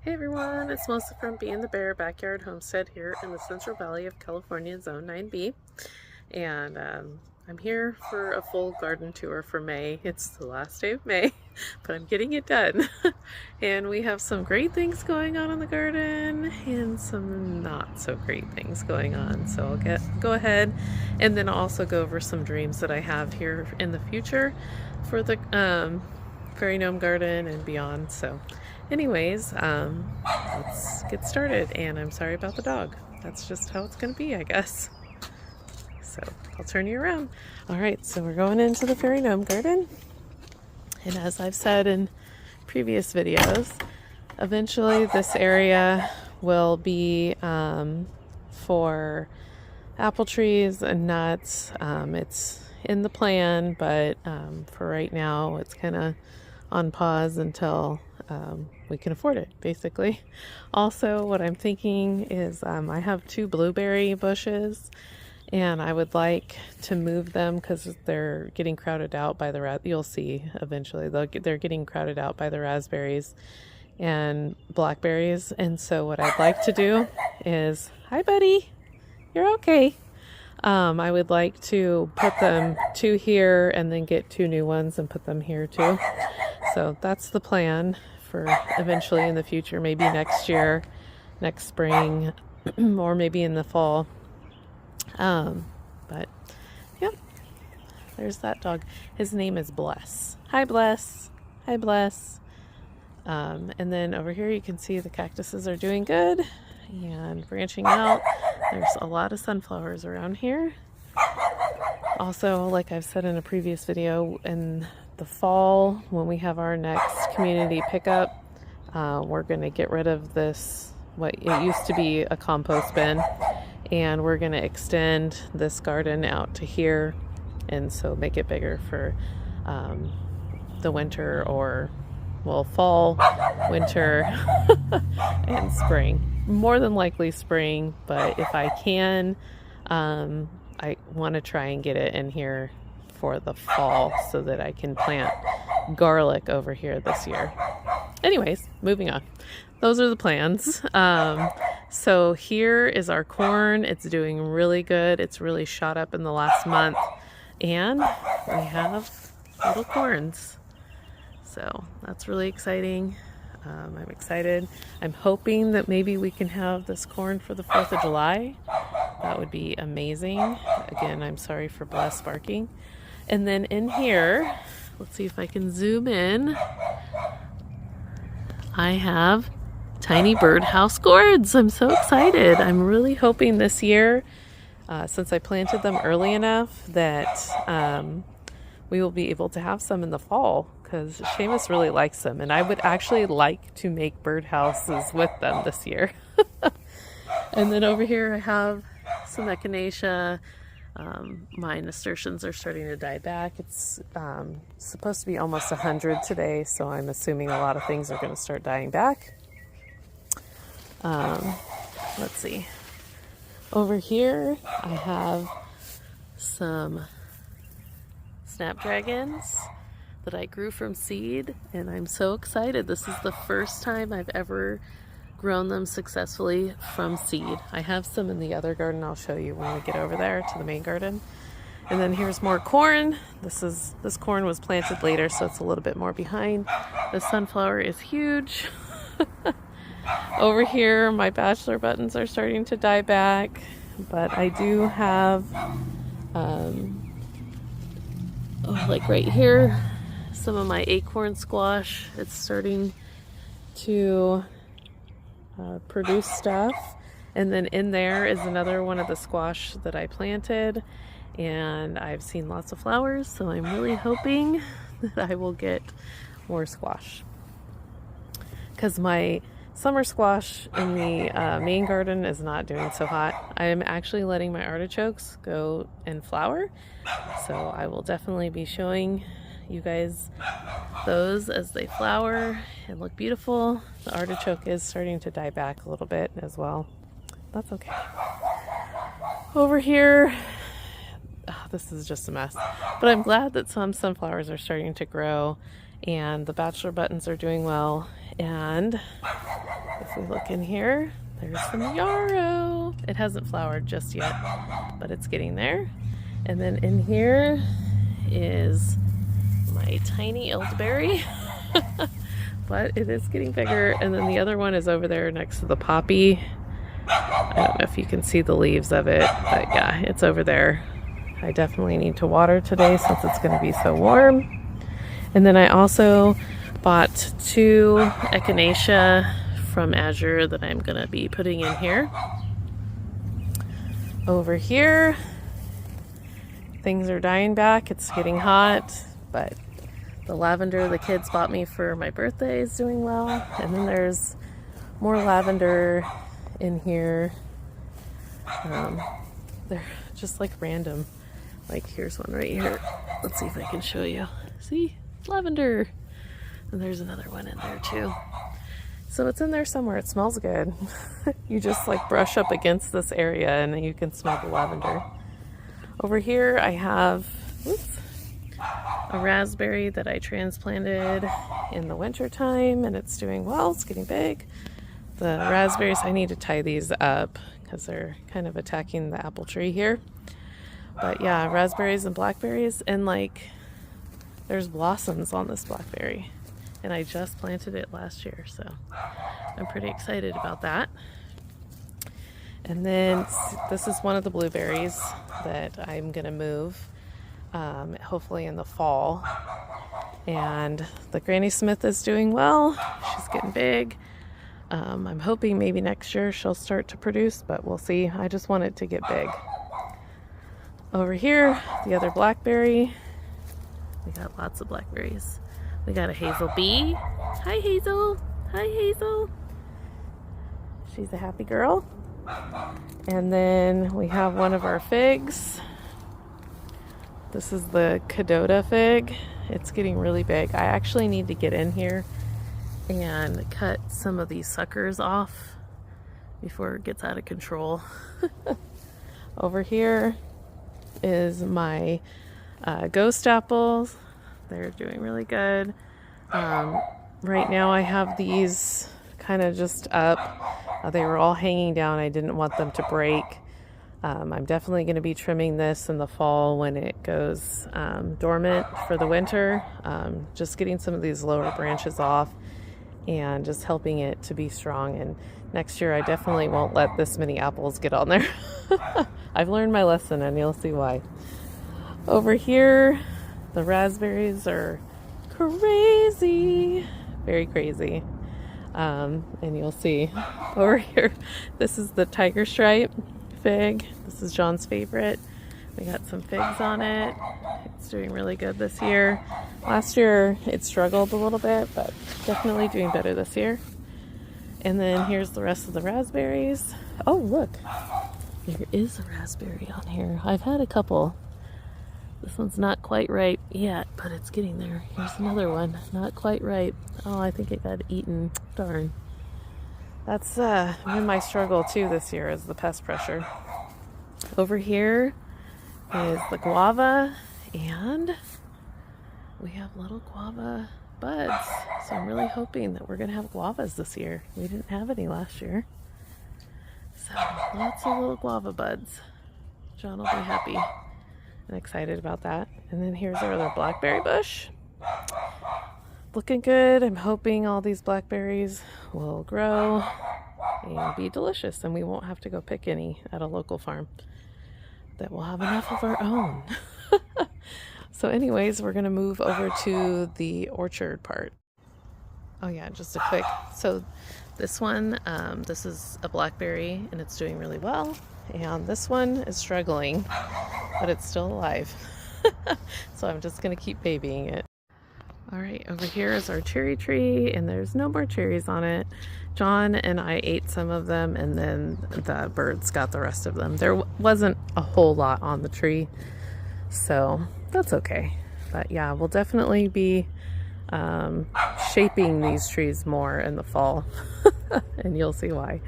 Hey everyone, it's Melissa from Bee and the Bear Backyard Homestead here in the Central Valley of California, Zone 9B. And I'm here for a full garden tour for May. It's the last day of May, but I'm getting it done. And we have some great things going on in the garden and some not so great things going on. So I'll go ahead and then I'll also go over some dreams that I have here in the future for the fairy gnome garden and beyond. So anyways, let's get started. And I'm sorry about the dog. That's just how it's gonna be, I guess. So I'll turn you around. All right, so we're going into the fairy gnome garden. And as I've said in previous videos, eventually this area will be for apple trees and nuts. It's in the plan, but for right now it's kind of on pause until we can afford it, basically. Also, what I'm thinking is I have 2 blueberry bushes and I would like to move them because they're getting crowded out by the you'll see eventually they're getting crowded out by the raspberries and blackberries. And so what I'd like to do is, hi buddy, you're okay. I would like to put them 2 here and then get 2 new ones and put them here too. So that's the plan for eventually in the future, maybe next year, next spring, or maybe in the fall. But yeah, there's that dog. His name is Bless. Hi Bless. Hi Bless. And then over here you can see the cactuses are doing good and branching out. There's a lot of sunflowers around here. Also, like I've said in a previous video, in the fall when we have our next community pickup, we're going to get rid of this, what it used to be a compost bin, and we're going to extend this garden out to here, and so make it bigger for the winter, or well, fall, winter, and spring. More than likely spring, but if I can, I want to try and get it in here for the fall so that I can plant garlic over here this year. Anyways, moving on. Those are the plans. So here is our corn. It's doing really good. It's really shot up in the last month. And we have little corns. So that's really exciting. I'm excited. I'm hoping that maybe we can have this corn for the 4th of July. That would be amazing. Again, I'm sorry for Bless barking. And then in here, let's see if I can zoom in. I have tiny birdhouse gourds. I'm so excited. I'm really hoping this year, since I planted them early enough, that we will be able to have some in the fall, because Seamus really likes them, and I would actually like to make birdhouses with them this year. And then over here I have some echinacea. My nasturtiums are starting to die back. It's supposed to be almost 100 today, so I'm assuming a lot of things are going to start dying back. Let's see. Over here I have some snapdragons that I grew from seed, and I'm so excited. This is the first time I've ever grown them successfully from seed. I have some in the other garden. I'll show you when we get over there to the main garden. And then here's more corn. This corn was planted later, so it's a little bit more behind. The sunflower is huge. Over here my bachelor buttons are starting to die back, but I do have like right here, some of my acorn squash. It's starting to produce stuff. And then in there is another one of the squash that I planted, and I've seen lots of flowers, so I'm really hoping that I will get more squash, because my summer squash in the main garden is not doing so hot. I'm actually letting my artichokes go and flower, so I will definitely be showing you guys those as they flower and look beautiful. The artichoke is starting to die back a little bit as well. That's okay. Over here, this is just a mess, but I'm glad that some sunflowers are starting to grow and the bachelor buttons are doing well. And If we look in here, there's some yarrow. It hasn't flowered just yet, but it's getting there. And then in here is my tiny elderberry, but it is getting bigger. And then the other one is over there next to the poppy. I don't know if you can see the leaves of it, but yeah, it's over there. I definitely need to water today since it's going to be so warm. And then I also bought 2 echinacea from Azure that I'm going to be putting in here. Over here, things are dying back. It's getting hot, but the lavender the kids bought me for my birthday is doing well. And then there's more lavender in here. They're just like random. Like here's one right here. Let's see if I can show you. See? Lavender. And there's another one in there too. So it's in there somewhere. It smells good. You just like brush up against this area and then you can smell the lavender. Over here I have a raspberry that I transplanted in the winter time, and it's doing well. It's getting big. The raspberries, I need to tie these up because they're kind of attacking the apple tree here. But yeah, raspberries and blackberries, and like there's blossoms on this blackberry. And I just planted it last year, so I'm pretty excited about that. And then this is one of the blueberries that I'm gonna move, hopefully in the fall. And the Granny Smith is doing well. She's getting big. I'm hoping maybe next year she'll start to produce, but we'll see. I just want it to get big. Over here, the other blackberry. We got lots of blackberries. We got a Hazel bee. Hi, Hazel. Hi, Hazel. She's a happy girl. And then we have one of our figs. This is the Cadota fig. It's getting really big. I actually need to get in here and cut some of these suckers off before it gets out of control. Over here is my ghost apples. They're doing really good. Right now I have these kind of just up. They were all hanging down. I didn't want them to break. I'm definitely going to be trimming this in the fall when it goes dormant for the winter. Just getting some of these lower branches off and just helping it to be strong. And next year I definitely won't let this many apples get on there. I've learned my lesson and you'll see why. Over here, the raspberries are crazy, very crazy. And you'll see over here, this is the tiger stripe fig. This is John's favorite. We got some figs on it. It's doing really good this year. Last year it struggled a little bit, but definitely doing better this year. And then here's the rest of the raspberries. Oh, look, there is a raspberry on here. I've had a couple. This one's not quite ripe yet, but it's getting there. Here's another one, not quite ripe. Oh, I think it got eaten. Darn. That's been my struggle too this year, is the pest pressure. Over here is the guava, and we have little guava buds. So I'm really hoping that we're gonna have guavas this year. We didn't have any last year. So lots of little guava buds. John will be happy and excited about that. And then here's our other blackberry bush. Looking good. I'm hoping all these blackberries will grow and be delicious, and we won't have to go pick any at a local farm. That we'll have enough of our own. So anyways, we're gonna move over to the orchard part. Oh yeah, just a quick, so this one, this is a blackberry and it's doing really well. And this one is struggling, but it's still alive. So I'm just gonna keep babying it. All right, over here is our cherry tree, and there's no more cherries on it. John and I ate some of them, and then the birds got the rest of them. There wasn't a whole lot on the tree, so that's okay. But yeah, we'll definitely be shaping these trees more in the fall, and you'll see why.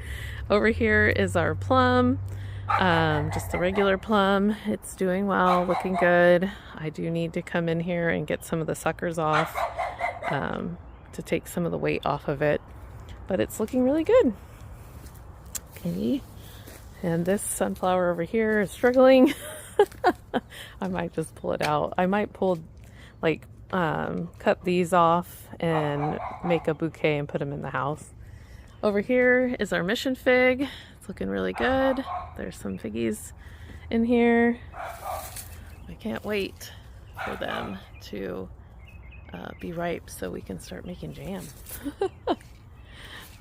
Over here is our plum. Just a regular plum. It's doing well, looking good. I do need to come in here and get some of the suckers off to take some of the weight off of it. but it's looking really good. Okay, and this sunflower over here is struggling. I might just pull it out. I might pull, like, cut these off and make a bouquet and put them in the house. Over here is our mission fig. It's looking really good. There's some figgies in here. I can't wait for them to be ripe so we can start making jam.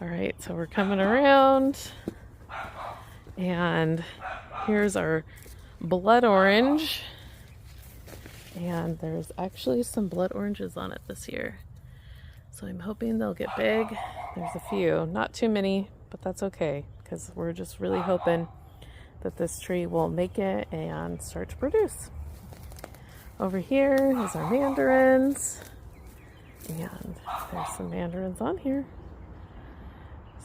All right, so we're coming around, and here's our blood orange, and there's actually some blood oranges on it this year, so I'm hoping they'll get big. There's a few, not too many, but that's okay, because we're just really hoping that this tree will make it and start to produce. Over here is our mandarins, and there's some mandarins on here,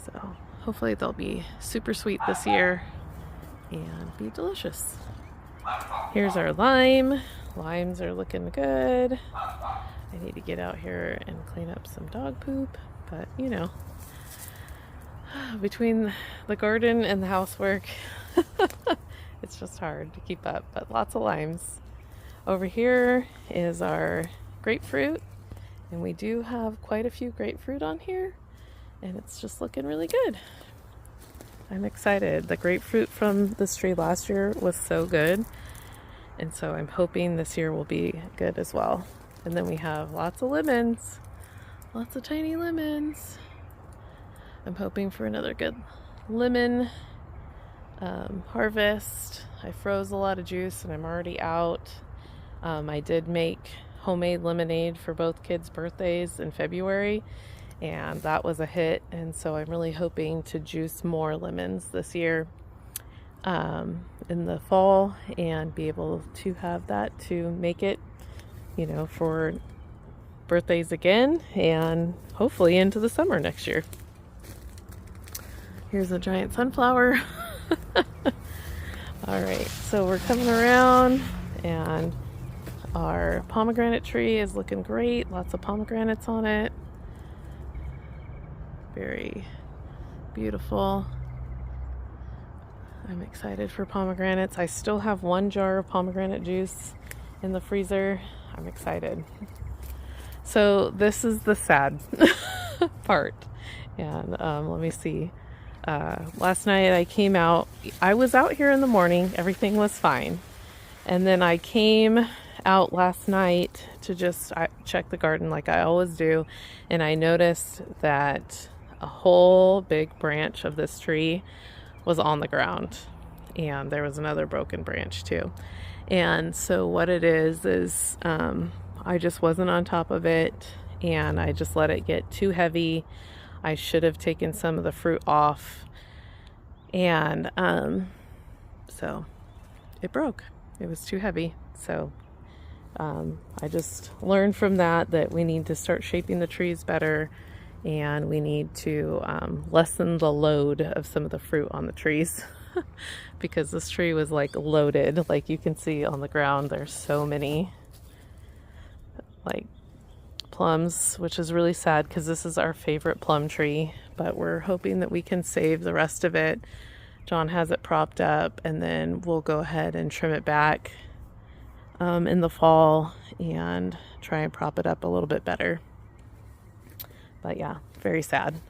so hopefully they'll be super sweet this year and be delicious. Here's our lime. Limes are looking good. I need to get out here and clean up some dog poop, but you know, between the garden and the housework, it's just hard to keep up, but lots of limes. Over here is our grapefruit, and we do have quite a few grapefruit on here, and it's just looking really good. I'm excited. The grapefruit from this tree last year was so good, and so I'm hoping this year will be good as well. And then we have lots of lemons, lots of tiny lemons. I'm hoping for another good lemon harvest. I froze a lot of juice and I'm already out. I did make homemade lemonade for both kids' birthdays in February, and that was a hit, and so I'm really hoping to juice more lemons this year in the fall and be able to have that to make it, you know, for birthdays again and hopefully into the summer next year. Here's a giant sunflower. All right, so we're coming around, and our pomegranate tree is looking great. Lots of pomegranates on it. Very beautiful. I'm excited for pomegranates. I still have 1 jar of pomegranate juice in the freezer. I'm excited. So this is the sad part. And let me see. Last night I came out. I was out here in the morning. Everything was fine. And then I came out last night to just check the garden like I always do. And I noticed that a whole big branch of this tree was on the ground, and there was another broken branch too. And so what it is I just wasn't on top of it, and I just let it get too heavy. I should have taken some of the fruit off, and so it broke. It was too heavy. So I just learned from that we need to start shaping the trees better, and we need to lessen the load of some of the fruit on the trees because this tree was like loaded. Like you can see on the ground, there's so many like plums, which is really sad because this is our favorite plum tree, but we're hoping that we can save the rest of it. John has it propped up, and then we'll go ahead and trim it back in the fall and try and prop it up a little bit better. But yeah, very sad.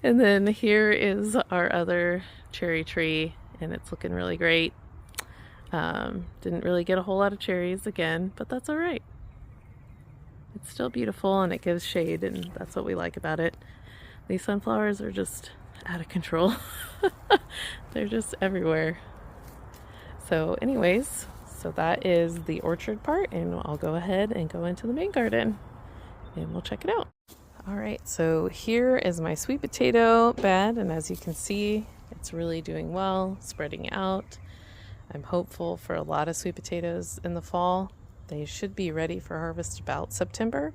And then here is our other cherry tree, and it's looking really great. Didn't really get a whole lot of cherries again, but that's all right. It's still beautiful, and it gives shade, and that's what we like about it. These sunflowers are just out of control. They're just everywhere. So anyways, so that is the orchard part, and I'll go ahead and go into the main garden and we'll check it out. All right, so here is my sweet potato bed, and as you can see, it's really doing well, spreading out. I'm hopeful for a lot of sweet potatoes in the fall. They should be ready for harvest about September.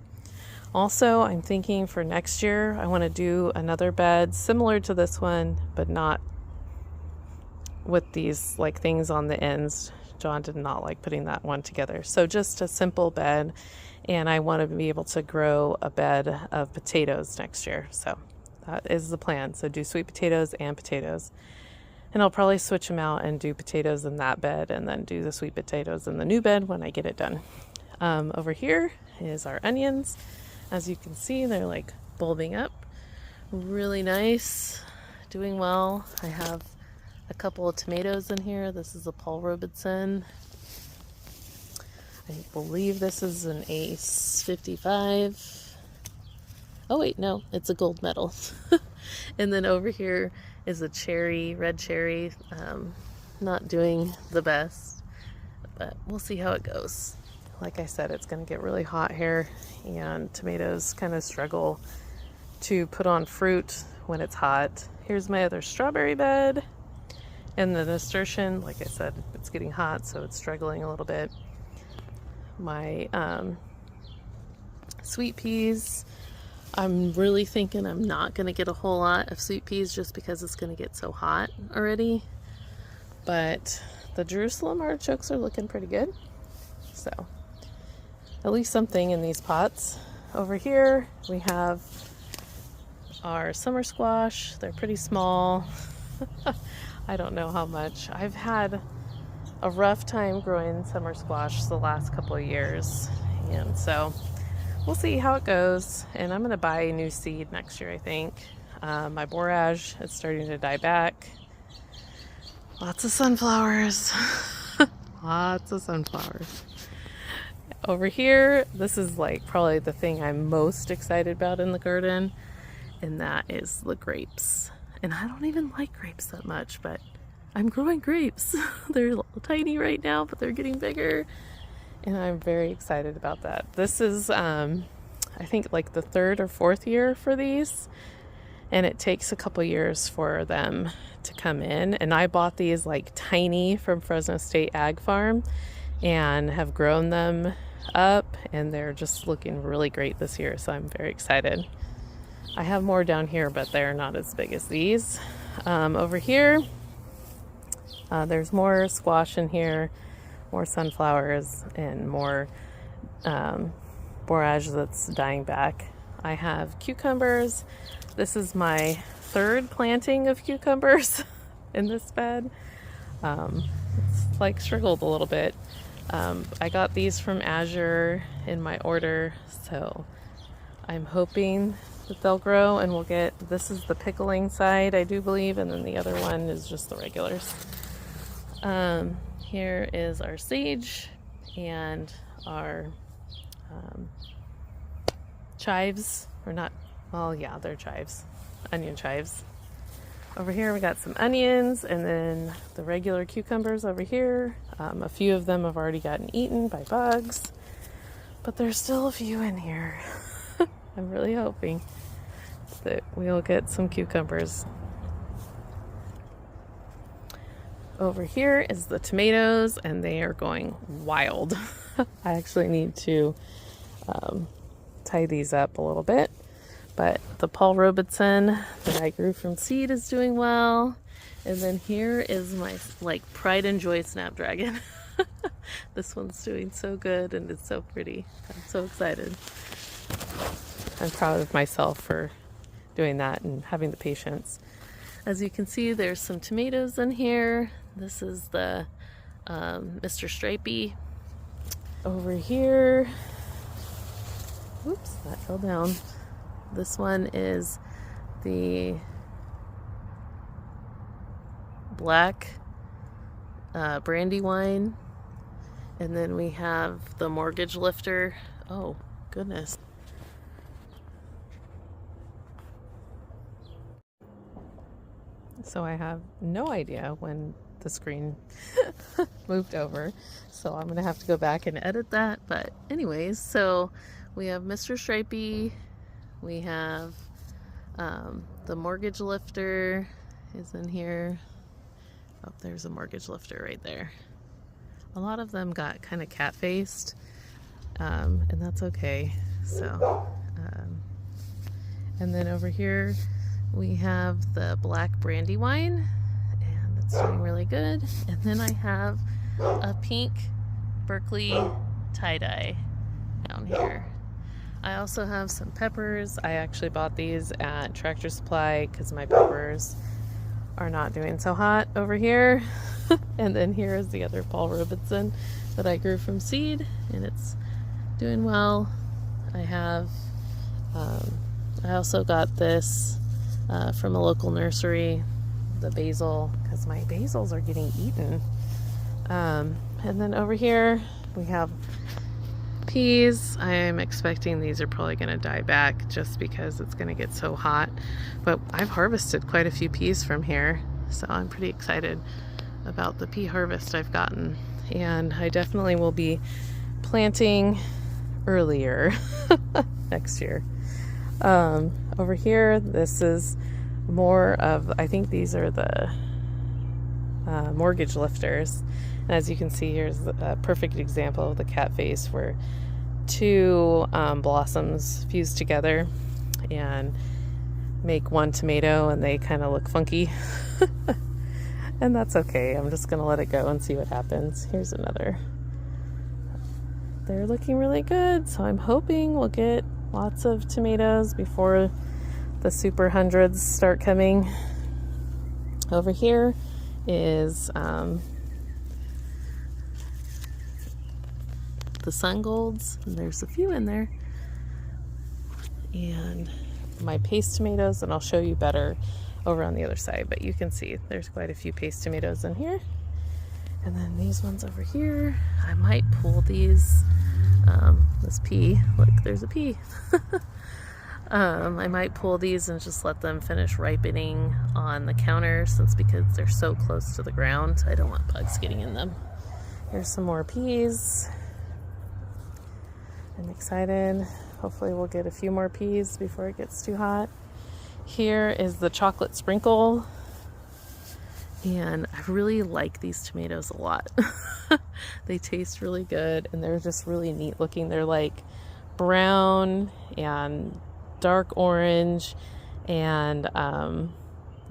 Also, I'm thinking for next year, I want to do another bed similar to this one, but not with these like things on the ends. John did not like putting that one together. So just a simple bed, and I want to be able to grow a bed of potatoes next year. So that is the plan. So do sweet potatoes and potatoes. And I'll probably switch them out and do potatoes in that bed and then do the sweet potatoes in the new bed when I get it done. Over here is our onions. As you can see, they're like bulbing up. Really nice. Doing well. I have a couple of tomatoes in here. This is a Paul Robeson. I believe this is an Ace 55. Oh wait, no, it's a gold medal. And then over here is a cherry, red cherry. Not doing the best, but we'll see how it goes. Like I said, it's going to get really hot here, and tomatoes kind of struggle to put on fruit when it's hot. Here's my other strawberry bed. And the nasturtium, like I said, it's getting hot, so it's struggling a little bit. My sweet peas, I'm really thinking I'm not going to get a whole lot of sweet peas just because it's going to get so hot already. But the Jerusalem artichokes are looking pretty good. So at least something in these pots. Over here we have our summer squash. They're pretty small. I don't know how much. I've had a rough time growing summer squash the last couple of years, and so we'll see how it goes. And I'm going to buy new seed next year, I think. My borage is starting to die back. Lots of sunflowers. Lots of sunflowers. Over here, this is like probably the thing I'm most excited about in the garden, and that is the grapes. And I don't even like grapes that much, but I'm growing grapes. They're tiny right now, but they're getting bigger, and I'm very excited about that. This is, I think, like the 3rd or 4th year for these, and it takes a couple years for them to come in. And I bought these like tiny from Fresno State Ag Farm and have grown them up, and they're just looking really great this year, so I'm very excited. I have more down here, but they're not as big as these. Over here, there's more squash in here, more sunflowers, and more borage that's dying back. I have cucumbers. This is my 3rd planting of cucumbers in this bed. It's like struggled a little bit. I got these from Azure in my order, so I'm hoping that they'll grow, and we'll get, this is the pickling side, I do believe, and then the other one is just the regulars. Here is our sage and our chives, or not, well, yeah, they're chives, onion chives. Over here we got some onions, and then the regular cucumbers over here. A few of them have already gotten eaten by bugs, but there's still a few in here. I'm really hoping that we'll get some cucumbers. Over here is the tomatoes, and they are going wild. I actually need to tie these up a little bit. But the Paul Robeson that I grew from seed is doing well. And then here is my like pride and joy snapdragon. This one's doing so good, and it's so pretty. I'm so excited. I'm proud of myself for doing that and having the patience. As you can see, there's some tomatoes in here. This is the Mr. Stripey. Over here, oops, that fell down. This one is the black Brandywine, and then we have the mortgage lifter. Oh goodness. So I have no idea when the screen moved over, so I'm gonna have to go back and edit that. But anyways, so we have Mr. Stripey, we have the mortgage lifter is in here. Oh, there's a mortgage lifter right there. A lot of them got kind of cat-faced, and that's okay. So and then over here we have the black Brandywine, and it's doing really good. And then I have a pink Berkeley tie-dye, down here. I also have some peppers. I actually bought these at Tractor Supply because my peppers are not doing so hot over here. And then here is the other Paul Robeson that I grew from seed, and it's doing well. I also got this from a local nursery, the basil, because my basils are getting eaten. And then over here we have peas. I'm expecting these are probably going to die back just because it's going to get so hot, but I've harvested quite a few peas from here, so I'm pretty excited about the pea harvest I've gotten. And I definitely will be planting earlier next year. Over here, this is more of, I think these are the mortgage lifters. And as you can see, here's a perfect example of the cat face where two blossoms fuse together and make one tomato, and they kind of look funky. And that's okay. I'm just gonna let it go and see what happens. Here's another. They're looking really good, so I'm hoping we'll get lots of tomatoes before the super hundreds start coming. Over here is the sun golds, and there's a few in there, and my paste tomatoes, and I'll show you better over on the other side, but you can see there's quite a few paste tomatoes in here. And then these ones over here, I might pull these. This pea, look, there's a pea. I might pull these and just let them finish ripening on the counter, because they're so close to the ground, I don't want bugs getting in them. Here's some more peas. I'm excited. Hopefully we'll get a few more peas before it gets too hot. Here is the chocolate sprinkle, and I really like these tomatoes a lot. They taste really good, and they're just really neat looking. They're like brown and dark orange and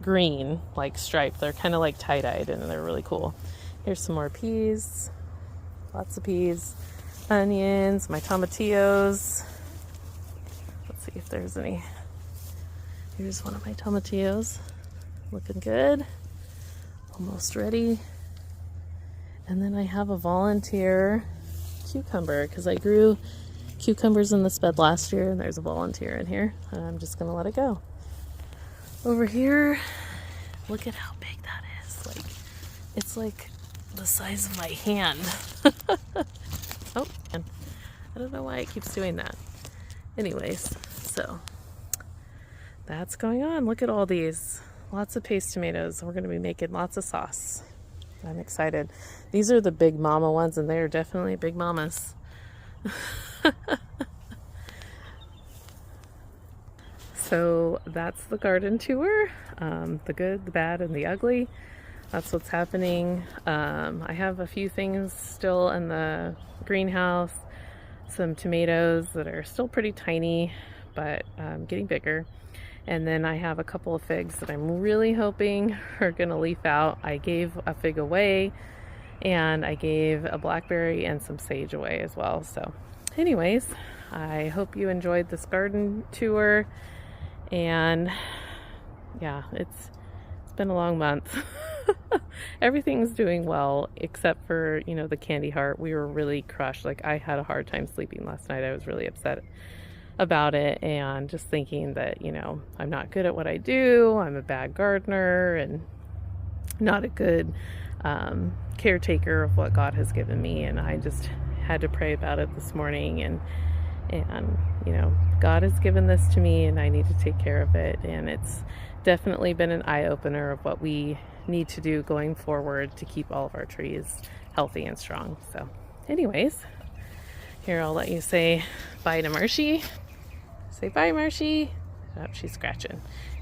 green, like striped. They're kind of like tie-dyed, and they're really cool. Here's some more peas, lots of peas, onions, my tomatillos. Let's see if there's any. Here's one of my tomatillos, looking good, almost ready. And then I have a volunteer cucumber, because I grew cucumbers in this bed last year, and there's a volunteer in here, and I'm just gonna let it go. Over here, look at how big that is. Like, it's like the size of my hand. Oh, and I don't know why it keeps doing that. Anyways, so that's going on. Look at all these. Lots of paste tomatoes. We're going to be making lots of sauce. I'm excited. These are the big mama ones, and they are definitely big mamas. So that's the garden tour. The good, the bad, and the ugly. That's what's happening. I have a few things still in the greenhouse. Some tomatoes that are still pretty tiny, but getting bigger. And then I have a couple of figs that I'm really hoping are gonna leaf out. I gave a fig away, and I gave a blackberry and some sage away as well. So anyways, I hope you enjoyed this garden tour. And yeah, it's been a long month. Everything's doing well except for, you know, the candy heart. We were really crushed. Like, I had a hard time sleeping last night. I was really upset about it, and just thinking that, you know, I'm not good at what I do. I'm a bad gardener and not a good caretaker of what God has given me. And I just had to pray about it this morning, and you know, God has given this to me, and I need to take care of it. And it's definitely been an eye-opener of what we need to do going forward to keep all of our trees healthy and strong. So anyways, here, I'll let you say bye to Marshy. Say bye, Marshy. Oh, she's scratching.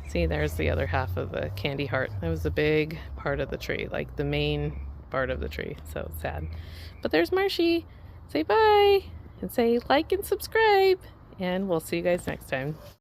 See, there's the other half of the candy heart. That was a big part of the tree, like the main part of the tree. So sad. But there's Marshy. Say bye, and say like and subscribe, and we'll see you guys next time.